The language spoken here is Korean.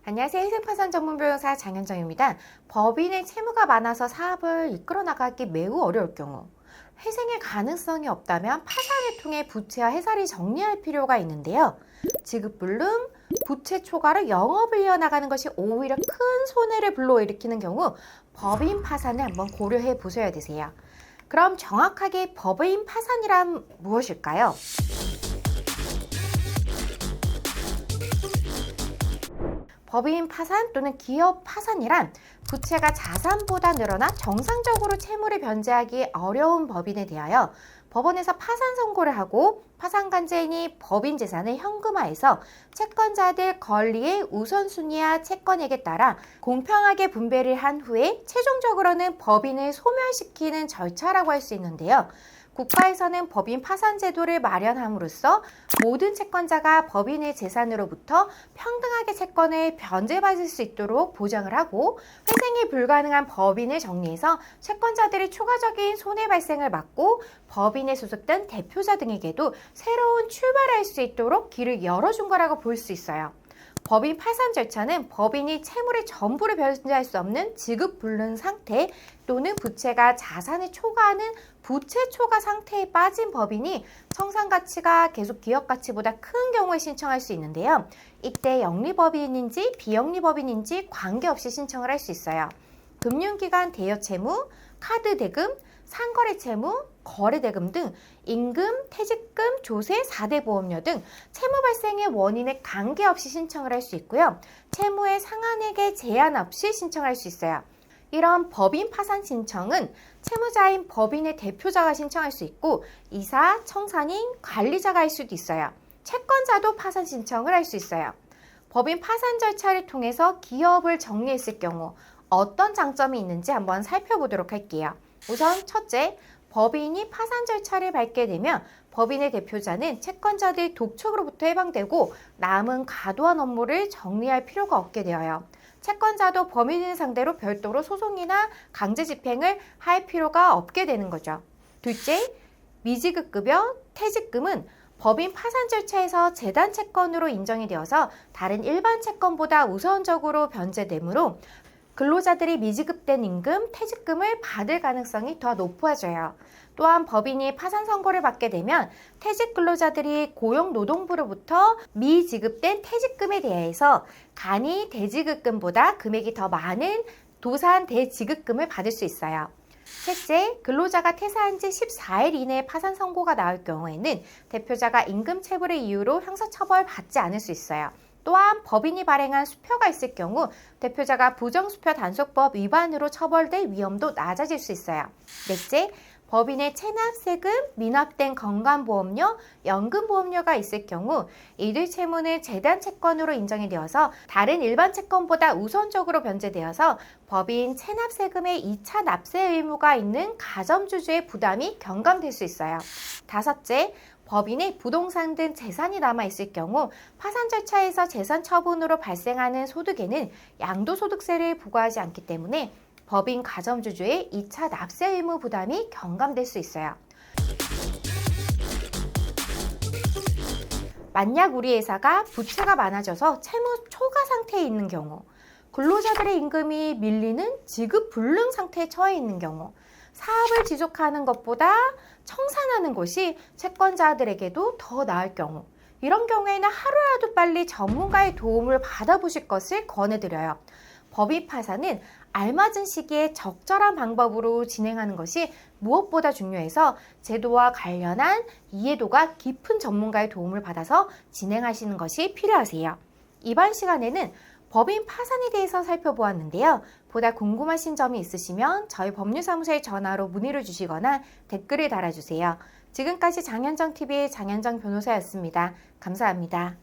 안녕하세요. 희생파산 전문 변호사 장현정입니다. 법인의 채무가 많아서 사업을 이끌어 나가기 매우 어려울 경우, 회생의 가능성이 없다면 파산을 통해 부채와 해사를 정리할 필요가 있는데요. 지급불능, 부채 초과로 영업을 이어나가는 것이 오히려 큰 손해를 불러일으키는 경우 법인 파산을 한번 고려해 보셔야 되세요. 그럼 정확하게 법인 파산이란 무엇일까요? 법인 파산 또는 기업 파산이란 부채가 자산보다 늘어나 정상적으로 채무를 변제하기 어려운 법인에 대하여 법원에서 파산 선고를 하고 파산관제인이 법인 재산을 현금화해서 채권자들 권리의 우선순위와 채권액에 따라 공평하게 분배를 한 후에 최종적으로는 법인을 소멸시키는 절차라고 할 수 있는데요. 국가에서는 법인 파산 제도를 마련함으로써 모든 채권자가 법인의 재산으로부터 평등하게 채권을 변제받을 수 있도록 보장을 하고, 회생이 불가능한 법인을 정리해서 채권자들이 추가적인 손해 발생을 막고 법인에 소속된 대표자 등에게도 새로운 출발할 수 있도록 길을 열어준 거라고 볼 수 있어요. 법인 파산 절차는 법인이 채무를 전부를 변제할 수 없는 지급불능 상태 또는 부채가 자산을 초과하는 부채 초과 상태에 빠진 법인이 청산가치가 계속 기업가치보다 큰 경우에 신청할 수 있는데요. 이때 영리법인인지 비영리법인인지 관계없이 신청을 할 수 있어요. 금융기관 대여채무, 카드대금, 상거래채무, 거래대금 등 임금, 퇴직금, 조세, 4대 보험료 등 채무 발생의 원인에 관계없이 신청을 할 수 있고요. 채무의 상한액에 제한 없이 신청할 수 있어요. 이런 법인 파산 신청은 채무자인 법인의 대표자가 신청할 수 있고, 이사, 청산인, 관리자가 할 수도 있어요. 채권자도 파산 신청을 할 수 있어요. 법인 파산 절차를 통해서 기업을 정리했을 경우 어떤 장점이 있는지 한번 살펴보도록 할게요. 우선 첫째, 법인이 파산 절차를 밟게 되면 법인의 대표자는 채권자들 독촉으로부터 해방되고 남은 과도한 업무를 정리할 필요가 없게 되어요. 채권자도 범인을 상대로 별도로 소송이나 강제 집행을 할 필요가 없게 되는 거죠. 둘째, 미지급급여, 퇴직금은 법인 파산 절차에서 재단 채권으로 인정이 되어서 다른 일반 채권보다 우선적으로 변제되므로 근로자들이 미지급된 임금, 퇴직금을 받을 가능성이 더 높아져요. 또한 법인이 파산 선고를 받게 되면 퇴직 근로자들이 고용노동부로부터 미지급된 퇴직금에 대해서 간이 대지급금보다 금액이 더 많은 도산 대지급금을 받을 수 있어요. 셋째, 근로자가 퇴사한 지 14일 이내에 파산 선고가 나올 경우에는 대표자가 임금 체불의 이유로 형사처벌 받지 않을 수 있어요. 또한 법인이 발행한 수표가 있을 경우 대표자가 부정수표 단속법 위반으로 처벌될 위험도 낮아질 수 있어요. 넷째, 법인의 체납세금, 미납된 건강보험료, 연금보험료가 있을 경우 이들 채무는 재단 채권으로 인정이 되어서 다른 일반 채권보다 우선적으로 변제되어서 법인 체납세금의 2차 납세 의무가 있는 가점주주의 부담이 경감될 수 있어요. 다섯째, 법인의 부동산 등 재산이 남아있을 경우 파산 절차에서 재산 처분으로 발생하는 소득에는 양도소득세를 부과하지 않기 때문에 법인 가점주주의 2차 납세 의무 부담이 경감될 수 있어요. 만약 우리 회사가 부채가 많아져서 채무 초과 상태에 있는 경우, 근로자들의 임금이 밀리는 지급 불능 상태에 처해 있는 경우, 사업을 지속하는 것보다 청산하는 것이 채권자들에게도 더 나을 경우, 이런 경우에는 하루라도 빨리 전문가의 도움을 받아보실 것을 권해드려요. 법인 파산은 알맞은 시기에 적절한 방법으로 진행하는 것이 무엇보다 중요해서 제도와 관련한 이해도가 깊은 전문가의 도움을 받아서 진행하시는 것이 필요하세요. 이번 시간에는 법인 파산에 대해서 살펴보았는데요. 보다 궁금하신 점이 있으시면 저희 법률사무소에 전화로 문의를 주시거나 댓글을 달아주세요. 지금까지 장현정TV의 장현정 변호사였습니다. 감사합니다.